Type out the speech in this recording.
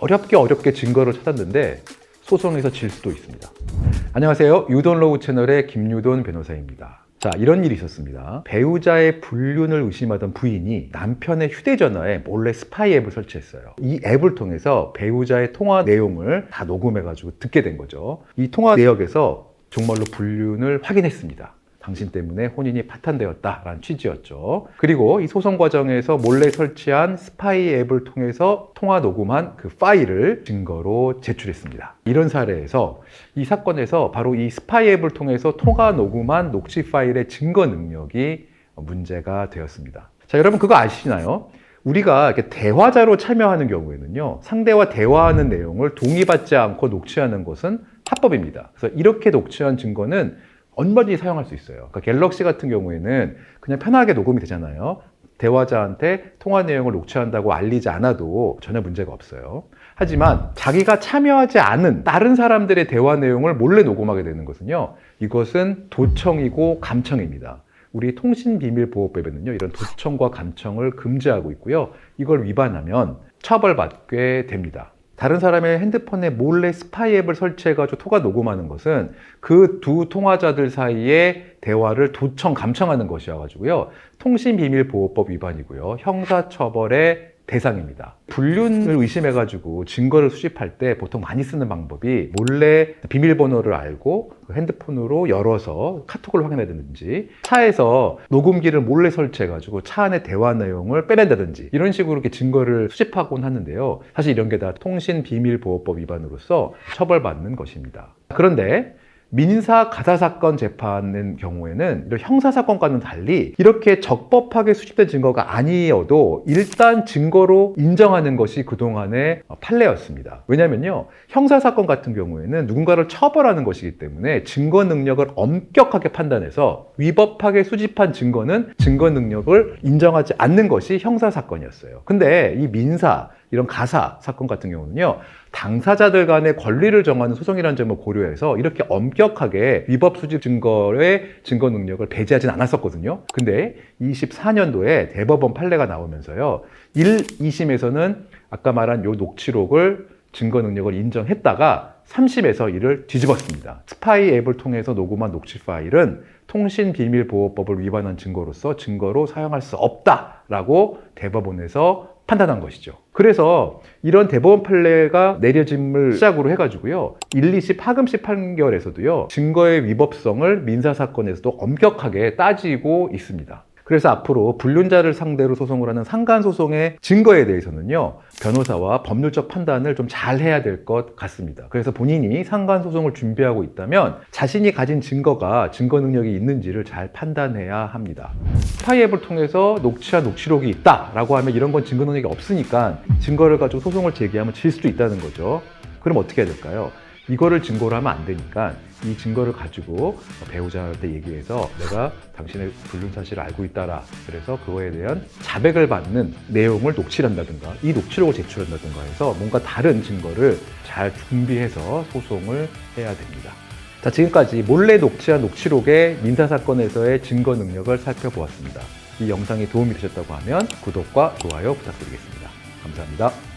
어렵게 증거를 찾았는데 소송에서 질 수도 있습니다. 안녕하세요. 유돈로우 채널의 김유돈 변호사입니다. 자, 이런 일이 있었습니다. 배우자의 불륜을 의심하던 부인이 남편의 휴대전화에 몰래 스파이 앱을 설치했어요. 이 앱을 통해서 배우자의 통화 내용을 다 녹음해가지고 듣게 된 거죠. 이 통화 내역에서 정말로 불륜을 확인했습니다. 당신 때문에 혼인이 파탄되었다라는 취지였죠. 그리고 이 소송 과정에서 몰래 설치한 스파이 앱을 통해서 통화 녹음한 그 파일을 증거로 제출했습니다. 이런 사례에서 이 사건에서 바로 이 스파이 앱을 통해서 통화 녹음한 녹취 파일의 증거 능력이 문제가 되었습니다. 자, 여러분 그거 아시나요? 우리가 이렇게 대화자로 참여하는 경우에는요, 상대와 대화하는 내용을 동의받지 않고 녹취하는 것은 합법입니다. 그래서 이렇게 녹취한 증거는 얼마든지 사용할 수 있어요. 그러니까 갤럭시 같은 경우에는 그냥 편하게 녹음이 되잖아요. 대화자한테 통화 내용을 녹취한다고 알리지 않아도 전혀 문제가 없어요. 하지만 자기가 참여하지 않은 다른 사람들의 대화 내용을 몰래 녹음하게 되는 것은요, 이것은 도청이고 감청입니다. 우리 통신비밀보호법에는요, 이런 도청과 감청을 금지하고 있고요. 이걸 위반하면 처벌받게 됩니다. 다른 사람의 핸드폰에 몰래 스파이 앱을 설치해가지고 통화 녹음하는 것은 그 두 통화자들 사이의 대화를 도청, 감청하는 것이어가지고요. 통신비밀보호법 위반이고요. 형사처벌의 대상입니다. 불륜을 의심해가지고 증거를 수집할 때 보통 많이 쓰는 방법이 몰래 비밀번호를 알고 핸드폰으로 열어서 카톡을 확인하든지, 차에서 녹음기를 몰래 설치해가지고 차 안에 대화 내용을 빼낸다든지, 이런 식으로 이렇게 증거를 수집하곤 하는데요. 사실 이런 게 다 통신비밀보호법 위반으로서 처벌받는 것입니다. 그런데 민사 가사사건 재판의 경우에는 이런 형사사건과는 달리 이렇게 적법하게 수집된 증거가 아니어도 일단 증거로 인정하는 것이 그동안의 판례였습니다. 왜냐면요, 형사사건 같은 경우에는 누군가를 처벌하는 것이기 때문에 증거 능력을 엄격하게 판단해서 위법하게 수집한 증거는 증거 능력을 인정하지 않는 것이 형사사건이었어요. 근데 이 민사, 이런 가사 사건 같은 경우는요, 당사자들 간의 권리를 정하는 소송이라는 점을 고려해서 이렇게 엄격하게 위법 수집 증거의 증거 능력을 배제하진 않았었거든요. 근데 24년도에 대법원 판례가 나오면서요, 1, 2심에서는 아까 말한 요 녹취록을 증거 능력을 인정했다가 3심에서 이를 뒤집었습니다. 스파이 앱을 통해서 녹음한 녹취 파일은 통신비밀보호법을 위반한 증거로서 증거로 사용할 수 없다라고 대법원에서 판단한 것이죠. 그래서 이런 대법원 판례가 내려짐을 시작으로 해가지고요, 1, 2심 하금식 판결에서도요, 증거의 위법성을 민사사건에서도 엄격하게 따지고 있습니다. 그래서 앞으로 불륜자를 상대로 소송을 하는 상간소송의 증거에 대해서는요, 변호사와 법률적 판단을 좀 잘 해야 될 것 같습니다. 그래서 본인이 상간소송을 준비하고 있다면 자신이 가진 증거가 증거 능력이 있는지를 잘 판단해야 합니다. 스파이 앱을 통해서 녹취한 녹취록이 있다라고 하면 이런 건 증거 능력이 없으니까 증거를 가지고 소송을 제기하면 질 수도 있다는 거죠. 그럼 어떻게 해야 될까요? 이거를 증거로 하면 안 되니까 이 증거를 가지고 배우자한테 얘기해서 내가 당신의 불륜 사실을 알고 있다라, 그래서 그거에 대한 자백을 받는 내용을 녹취한다든가 이 녹취록을 제출한다든가 해서 뭔가 다른 증거를 잘 준비해서 소송을 해야 됩니다. 자, 지금까지 몰래 녹취한 녹취록의 민사사건에서의 증거 능력을 살펴보았습니다. 이 영상이 도움이 되셨다고 하면 구독과 좋아요 부탁드리겠습니다. 감사합니다.